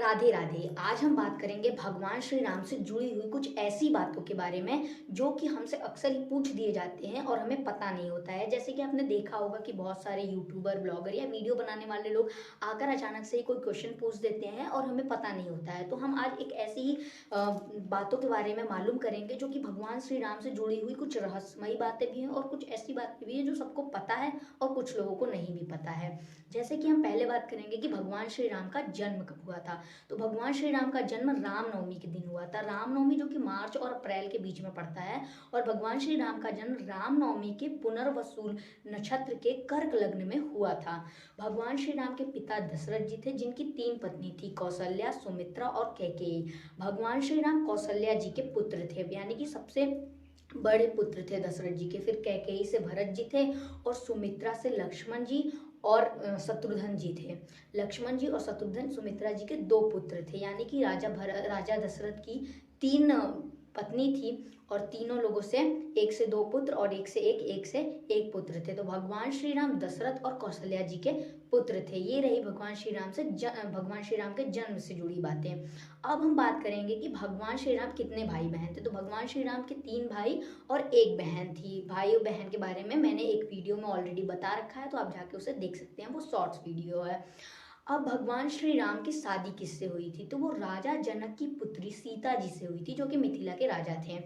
राधे राधे। आज हम बात करेंगे भगवान श्री राम से जुड़ी हुई कुछ ऐसी बातों के बारे में जो कि हमसे अक्सर ही पूछ दिए जाते हैं और हमें पता नहीं होता है। जैसे कि आपने देखा होगा कि बहुत सारे यूट्यूबर, ब्लॉगर या वीडियो बनाने वाले लोग आकर अचानक से ही कोई क्वेश्चन पूछ देते हैं और हमें पता नहीं होता है। तो हम आज एक ऐसी ही बातों के बारे में मालूम करेंगे जो कि भगवान श्री राम से जुड़ी हुई कुछ रहस्यमयी बातें भी हैं और कुछ ऐसी बातें भी हैं जो सबको पता है और कुछ लोगों को नहीं भी पता है। जैसे कि हम पहले बात करेंगे कि भगवान श्री राम का जन्म कब हुआ था। तो भगवान श्री राम का जन्म रामनवमी के दिन हुआ था। रामनवमी जो कि मार्च और अप्रैल के बीच में पड़ता है और भगवान श्री राम का जन्म रामनवमी के पुनर्वसु नक्षत्र के कर्क लग्न में हुआ था। भगवान श्री राम के पिता दशरथ जी थे जिनकी 3 पत्नी थी, कौशल्या, सुमित्रा और कैकेयी। भगवान श्री राम कौशल्या जी के पुत्र थे, यानी कि सबसे बड़े पुत्र थे दशरथ जी के। फिर कैकेयी से भरत जी थे और सुमित्रा से लक्ष्मण जी और शत्रुघ्न जी थे। लक्ष्मण जी और शत्रुघ्न सुमित्रा जी के 2 पुत्र थे, यानी कि राजा दशरथ की 3 पत्नी थी और तीनों लोगों से 1 से 2 पुत्र और 1 से 1 पुत्र थे। तो भगवान श्री राम दशरथ और कौशल्या जी के पुत्र थे। ये रही भगवान श्री राम के जन्म से जुड़ी बातें। अब हम बात करेंगे कि भगवान श्री राम कितने भाई बहन थे। तो भगवान श्री राम के 3 भाई और 1 बहन थी। भाई और बहन के बारे में मैंने एक वीडियो में ऑलरेडी बता रखा है, तो आप जाके उसे देख सकते हैं, वो शॉर्ट्स वीडियो है। अब भगवान श्री राम की शादी किससे हुई थी। तो वो राजा जनक की पुत्री सीता जी से हुई थी, जो कि मिथिला के राजा थे।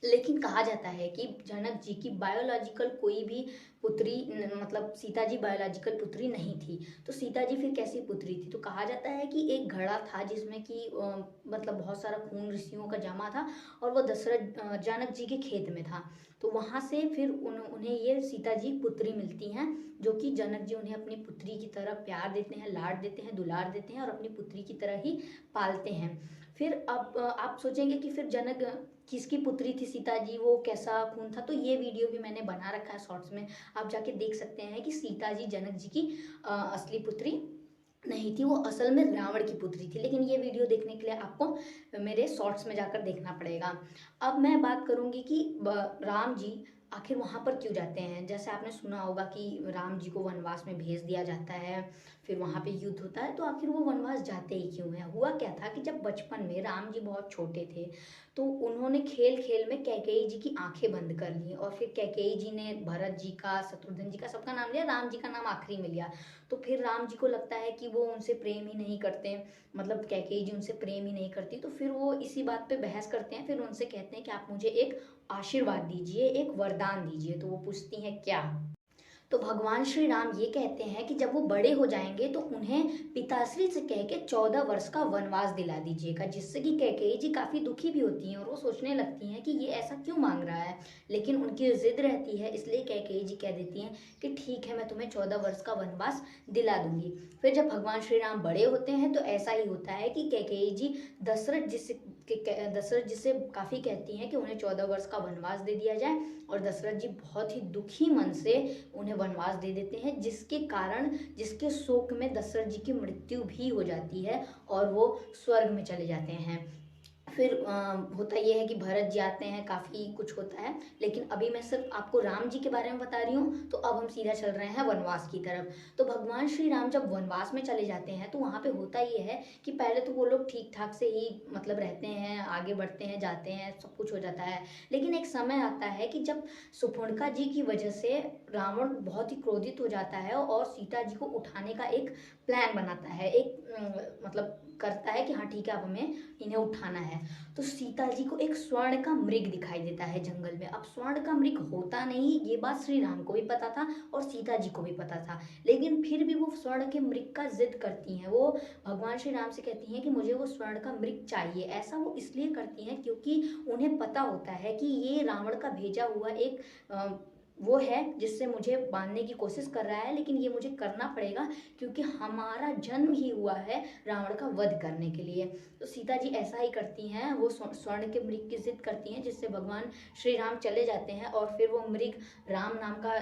लेकिन कहा जाता है कि जनक जी की बायोलॉजिकल कोई भी पुत्री मतलब सीता जी बायोलॉजिकल पुत्री नहीं थी। तो सीता जी फिर कैसी पुत्री थी। तो कहा जाता है कि एक घड़ा था जिसमें कि मतलब बहुत सारा खून ऋषियों का जमा था और वो दशरथ जनक जी के खेत में था। तो वहां से फिर उन्हें ये सीता जी पुत्री मिलती हैं, जो कि जनक जी उन्हें अपनी पुत्री की तरह प्यार देते हैं, लाड देते हैं, दुलार देते हैं और अपनी पुत्री की तरह ही पालते हैं। फिर अब आप सोचेंगे कि फिर जनक किसकी पुत्री थी सीता जी, वो कैसा खून था। तो ये वीडियो भी मैंने बना रखा है शॉर्ट्स में, आप जाके देख सकते हैं कि सीता जी जनक जी की असली पुत्री नहीं थी, वो असल में रावण की पुत्री थी। लेकिन ये वीडियो देखने के लिए आपको मेरे शॉर्ट्स में जाकर देखना पड़ेगा। अब मैं बात करूंगी कि राम जी आखिर वहां पर क्यों जाते हैं। जैसे आपने सुना होगा कि राम जी को वनवास में भेज दिया जाता है, फिर वहां पे युद्ध होता है। तो आखिर वो वनवास जाते ही क्यों है। हुआ क्या था कि जब बचपन में राम जी बहुत छोटे थे तो उन्होंने खेल खेल में कैकेयी जी की आंखें बंद कर ली और फिर कैकेयी जी ने भरत जी का, शत्रुघ्न जी का, सबका नाम लिया, राम जी का नाम आखिरी में लिया। तो फिर राम जी को लगता है कि वो उनसे प्रेम ही नहीं करते, मतलब कैकेयी जी उनसे प्रेम ही नहीं करती। तो फिर वो इसी बात पे बहस करते हैं। फिर उनसे कहते हैं कि आप मुझे एक आशीर्वाद दीजिए, एक वरदान दीजिए। तो वो पूछती हैं क्या। तो भगवान श्री राम ये कहते हैं कि जब वो बड़े हो जाएंगे तो उन्हें पिताश्री से कह के 14 वर्ष का वनवास दिला दीजिएगा, जिससे कि कैकेयी जी काफी दुखी भी होती हैं और वो सोचने लगती हैं कि ये ऐसा क्यों मांग रहा है। लेकिन उनकी जिद रहती है, इसलिए कैकेयी जी कह देती हैं कि ठीक है, मैं तुम्हें 14 वर्ष का वनवास दिला दूंगी। फिर जब भगवान श्री राम बड़े होते हैं तो ऐसा ही होता है कि कैकेयी जी दशरथ जी से काफी कहती हैं कि उन्हें 14 वर्ष का वनवास दे दिया जाए और दशरथ जी बहुत ही दुखी मन से उन्हें वनवास दे देते हैं, जिसके शोक में दशरथ जी की मृत्यु भी हो जाती है और वो स्वर्ग में चले जाते हैं। फिर होता यह है कि भरत जी आते हैं, काफी कुछ होता है। लेकिन अभी मैं सिर्फ आपको राम जी के बारे में बता रही हूँ। तो अब हम सीधा चल रहे हैं वनवास की तरफ। तो भगवान श्री राम जब वनवास में चले जाते हैं तो वहां पे होता यह है कि पहले तो वो लोग ठीक ठाक से ही मतलब रहते हैं, आगे बढ़ते हैं, जाते हैं, सब कुछ हो जाता है। लेकिन एक समय आता है कि जब सुपर्णखा जी की वजह से रावण बहुत ही क्रोधित हो जाता है और सीता जी को उठाने का एक प्लान बनाता है, एक मतलब करता है कि हाँ ठीक है, अब हमें इन्हें उठाना है। तो सीता जी को एक स्वर्ण का मृग दिखाई देता है जंगल में। अब स्वर्ण का मृग होता नहीं, ये बात श्री राम को भी पता था और सीता जी को भी पता था। लेकिन फिर भी वो स्वर्ण के मृग का जिद करती हैं। वो भगवान श्री राम से कहती हैं कि मुझे वो स्वर्ण का मृग चाहिए। ऐसा वो इसलिए करती हैं क्योंकि उन्हें पता होता है कि ये रावण का भेजा हुआ एक वो है जिससे मुझे बांधने की कोशिश कर रहा है। लेकिन ये मुझे करना पड़ेगा क्योंकि हमारा जन्म ही हुआ है रावण का वध करने के लिए। तो सीता जी ऐसा ही करती हैं, वो स्वर्ण के मृग की जिद करती हैं, जिससे भगवान श्री राम चले जाते हैं और फिर वो मृग राम नाम का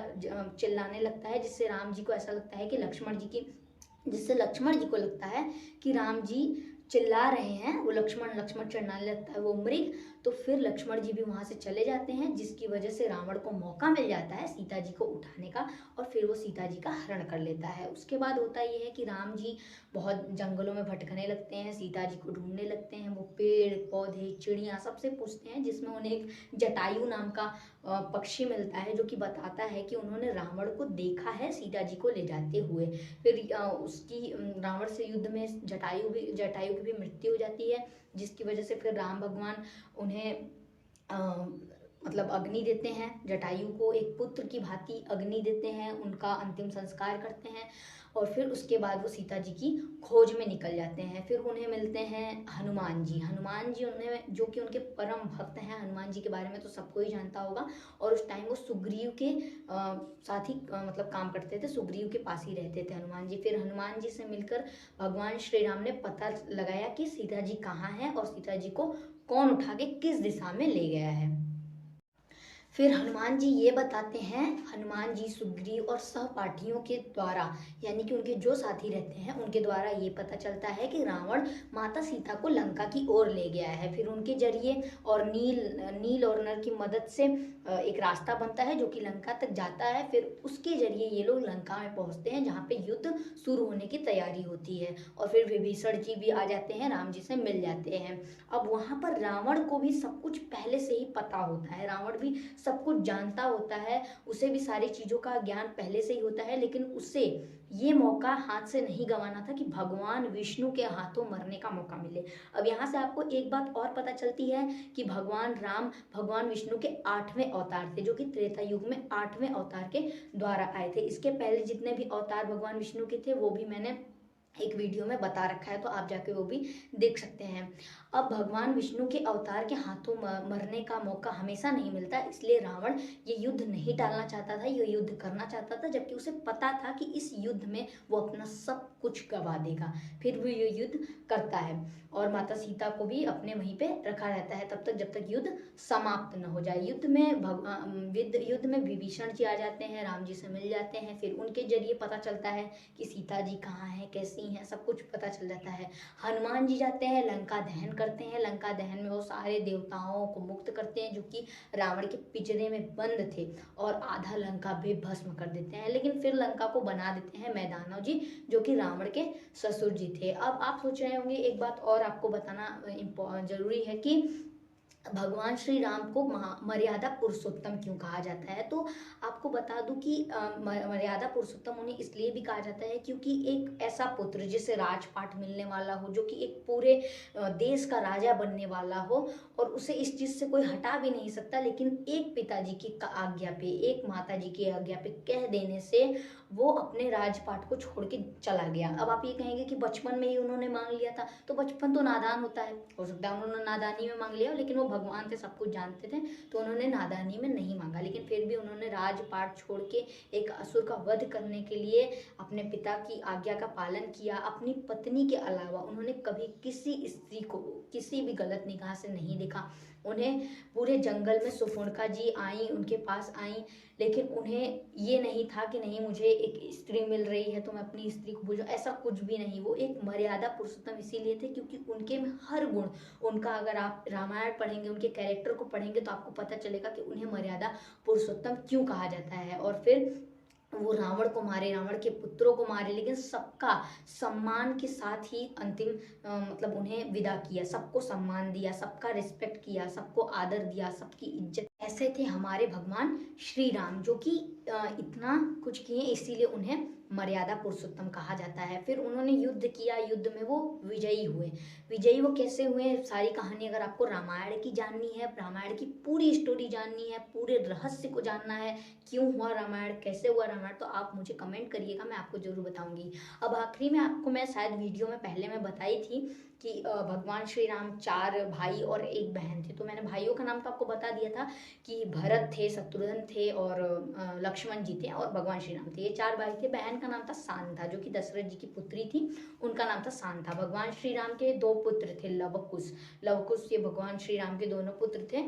चिल्लाने लगता है, जिससे राम जी को ऐसा लगता है कि जिससे लक्ष्मण जी को लगता है कि राम जी चिल्ला रहे हैं, वो लक्ष्मण लक्ष्मण चिल्लाने लगता है वो मृग। तो फिर लक्ष्मण जी भी वहाँ से चले जाते हैं, जिसकी वजह से रावण को मौका मिल जाता है सीता जी को उठाने का, और फिर वो सीता जी का हरण कर लेता है। उसके बाद होता ये है कि राम जी बहुत जंगलों में भटकने लगते हैं, सीता जी को ढूंढने लगते हैं। वो पेड़ पौधे चिड़िया सबसे पूछते हैं, जिसमें उन्हें एक जटायु नाम का पक्षी मिलता है, जो कि बताता है कि उन्होंने रावण को देखा है सीता जी को ले जाते हुए। फिर उसकी रावण से युद्ध में जटायु की भी मृत्यु हो जाती है, जिसकी वजह से फिर राम भगवान उन्हें मतलब अग्नि देते हैं, जटायु को एक पुत्र की भांति अग्नि देते हैं, उनका अंतिम संस्कार करते हैं, और फिर उसके बाद वो सीता जी की खोज में निकल जाते हैं। फिर उन्हें मिलते हैं हनुमान जी उन्हें, जो कि उनके परम भक्त हैं। हनुमान जी के बारे में तो सबको ही जानता होगा, और उस टाइम वो सुग्रीव के साथ ही मतलब काम करते थे, सुग्रीव के पास ही रहते थे हनुमान जी। फिर हनुमान जी से मिलकर भगवान श्री राम ने पता लगाया कि सीता जी कहाँ हैं, और सीता जी को कौन उठा के किस दिशा में ले गया है। फिर हनुमान जी ये बताते हैं, हनुमान जी सुग्रीव और सहपाठियों के द्वारा, यानी कि उनके जो साथी रहते हैं उनके द्वारा ये पता चलता है कि रावण माता सीता को लंका की ओर ले गया है। फिर उनके जरिए और नील और नर की मदद से एक रास्ता बनता है जो कि लंका तक जाता है। फिर उसके जरिए ये लोग लंका में पहुंचते हैं, जहाँ पे युद्ध शुरू होने की तैयारी होती है, और फिर विभीषण जी भी आ जाते हैं, राम जी से मिल जाते हैं। अब वहाँ पर रावण को भी सब कुछ पहले से ही पता होता है, रावण भी सब कुछ जानता होता है, उसे भी सारी चीज़ों का ज्ञान पहले से ही होता है, लेकिन उसे ये मौका हाथ से नहीं गंवाना था कि भगवान विष्णु के हाथों मरने का मौका मिले। अब यहाँ से आपको एक बात और पता चलती है कि भगवान राम भगवान विष्णु के 8वें अवतार थे, जो कि त्रेता युग में 8वें अवतार के द्वारा आए थे। इसके पहले जितने भी अवतार भगवान विष्णु के थे वो भी मैंने एक वीडियो में बता रखा है, तो आप जाके वो भी देख सकते हैं। अब भगवान विष्णु के अवतार के हाथों मरने का मौका हमेशा नहीं मिलता, इसलिए रावण ये युद्ध नहीं टालना चाहता था, ये युद्ध करना चाहता था, जबकि उसे पता था कि इस युद्ध में वो अपना सब कुछ गवा देगा। फिर वो ये युद्ध करता है, और माता सीता को भी अपने वहीं पे रखा रहता है तब तक जब तक युद्ध समाप्त न हो जाए। युद्ध में विभीषण जी आ जाते हैं, राम जी से मिल जाते हैं। फिर उनके जरिए पता चलता है कि सीता जी कहाँ हैं, कैसी हैं, सब कुछ पता चल जाता है। हनुमान जी जाते हैं, लंका दहन करते हैं। लंका दहन में वो सारे देवताओं को मुक्त करते हैं जो कि रावण के पिंजरे में बंद थे, और आधा लंका भी भस्म कर देते हैं। लेकिन फिर लंका को बना देते हैं मैदानव जी, जो कि रावण के ससुर जी थे। अब आप सोच रहे होंगे, एक बात और आपको बताना जरूरी है कि भगवान श्री राम को मर्यादा पुरुषोत्तम क्यों कहा जाता है। तो आपको बता दूं कि मर्यादा पुरुषोत्तम उन्हें इसलिए भी कहा जाता है क्योंकि एक ऐसा पुत्र जिसे राजपाट मिलने वाला हो, जो कि एक पूरे देश का राजा बनने वाला हो, और उसे इस चीज से कोई हटा भी नहीं सकता, लेकिन एक पिताजी की आज्ञा पे, एक माता जी की आज्ञा पे कह देने से वो अपने राजपाट को छोड़ के चला गया। अब आप ये कहेंगे कि बचपन में ही उन्होंने मांग लिया था, तो बचपन तो नादान होता है, हो सकता है उन्होंने नादानी में मांग लिया, लेकिन वो भगवान थे, सब कुछ जानते थे, तो उन्होंने नादानी में नहीं मांगा। लेकिन फिर भी उन्होंने राजपाट छोड़ के एक असुर का वध करने के लिए अपने पिता की आज्ञा का पालन किया। अपनी पत्नी के अलावा उन्होंने कभी किसी स्त्री को किसी भी गलत निगाह से नहीं देखा। उन्हें पूरे जंगल में सुफुणका जी आई, उनके पास आई, लेकिन उन्हें ये नहीं था कि नहीं मुझे एक स्त्री मिल रही है तो मैं अपनी स्त्री को भूल, ऐसा कुछ भी नहीं। वो एक मर्यादा पुरुषोत्तम इसीलिए थे क्योंकि उनके में हर गुण, उनका अगर आप रामायण पढ़ेंगे, उनके कैरेक्टर को पढ़ेंगे, तो आपको पता चलेगा कि उन्हें मर्यादा पुरुषोत्तम क्यों कहा जाता है। और फिर वो रावण को मारे, रावण के पुत्रों को मारे, लेकिन सबका सम्मान के साथ ही अंतिम मतलब उन्हें विदा किया, सबको सम्मान दिया, सबका रिस्पेक्ट किया, सबको आदर दिया, सबकी इज्जत। ऐसे थे हमारे भगवान श्री राम, जो कि इतना कुछ किए, इसीलिए उन्हें मर्यादा पुरुषोत्तम कहा जाता है। फिर उन्होंने युद्ध किया, युद्ध में वो विजयी हुए। विजयी वो कैसे हुए, सारी कहानी अगर आपको रामायण की जाननी है, रामायण की पूरी स्टोरी जाननी है, पूरे रहस्य को जानना है, क्यों हुआ रामायण, कैसे हुआ रामायण, तो आप मुझे कमेंट करिएगा, मैं आपको जरूर बताऊंगी। अब आखिरी में आपको मैं शायद वीडियो में पहले मैं बताई थी कि भगवान श्री राम 4 भाई और 1 बहन थे। तो मैंने भाइयों का नाम तो आपको बता दिया था कि भरत थे, शत्रुघ्न थे, और लक्ष्मण जी थे, और भगवान श्री राम थे। ये 4 भाई थे। बहन का नाम था सांता, जो कि दशरथ जी की पुत्री थी, उनका नाम था सांता। भगवान श्री राम के 2 पुत्र थे, लवकुश। लवकुश ये भगवान श्री राम के दोनों पुत्र थे।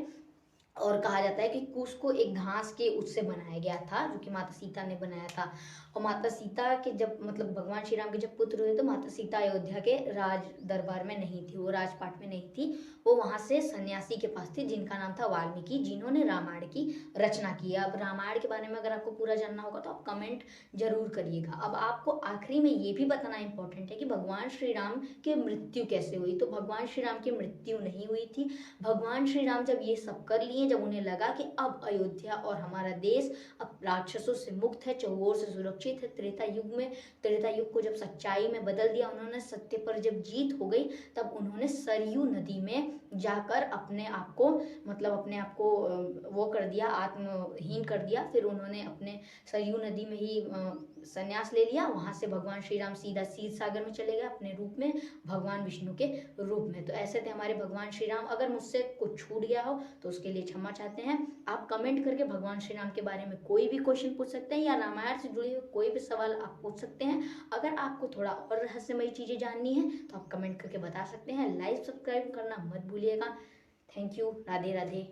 और कहा जाता है कि कुश को एक घास के उससे बनाया गया था, जो कि माता सीता ने बनाया था। और माता सीता के जब मतलब भगवान श्री राम के जब पुत्र हुए तो माता सीता अयोध्या के राज दरबार में नहीं थी, वो राजपाट में नहीं थी। वो वहाँ से सन्यासी के पास थी जिनका नाम था वाल्मीकि, जिन्होंने रामायण की रचना की है। अब रामायण के बारे में अगर आपको पूरा जानना होगा तो आप कमेंट जरूर करिएगा। अब आपको आखिरी में ये भी बताना इंपॉर्टेंट है कि भगवान श्री राम की मृत्यु कैसे हुई। तो भगवान श्री राम की मृत्यु नहीं हुई थी। भगवान श्री राम जब ये सब कर लिए, जब उन्हें लगा कि अब अयोध्या और हमारा देश अब राक्षसों से मुक्त है, चौओर से सुरक्षित है, त्रेता युग में, त्रेता युग को जब सच्चाई में बदल दिया उन्होंने, सत्य पर जब जीत हो गई, तब उन्होंने सरयू नदी में जाकर अपने आप को मतलब अपने आप को वो कर दिया, आत्महीन कर दिया। फिर उन्होंने अपने सरयू नदी में ही संन्यास ले लिया। वहां से भगवान श्री राम सीधा क्षीर सागर में चले गए अपने रूप में, भगवान विष्णु के रूप में। तो ऐसे थे हमारे भगवान श्री राम। अगर मुझसे कुछ छूट गया हो तो उसके लिए क्षमा चाहते हैं। आप कमेंट करके भगवान श्री राम के बारे में कोई भी क्वेश्चन पूछ सकते हैं, या रामायण से जुड़े हुए कोई भी सवाल आप पूछ सकते हैं। अगर आपको थोड़ा और रहस्यमयी चीजें जाननी है तो आप कमेंट करके बता सकते हैं। लाइक सब्सक्राइब करना मत भूलिएगा। Thank you. राधे राधे।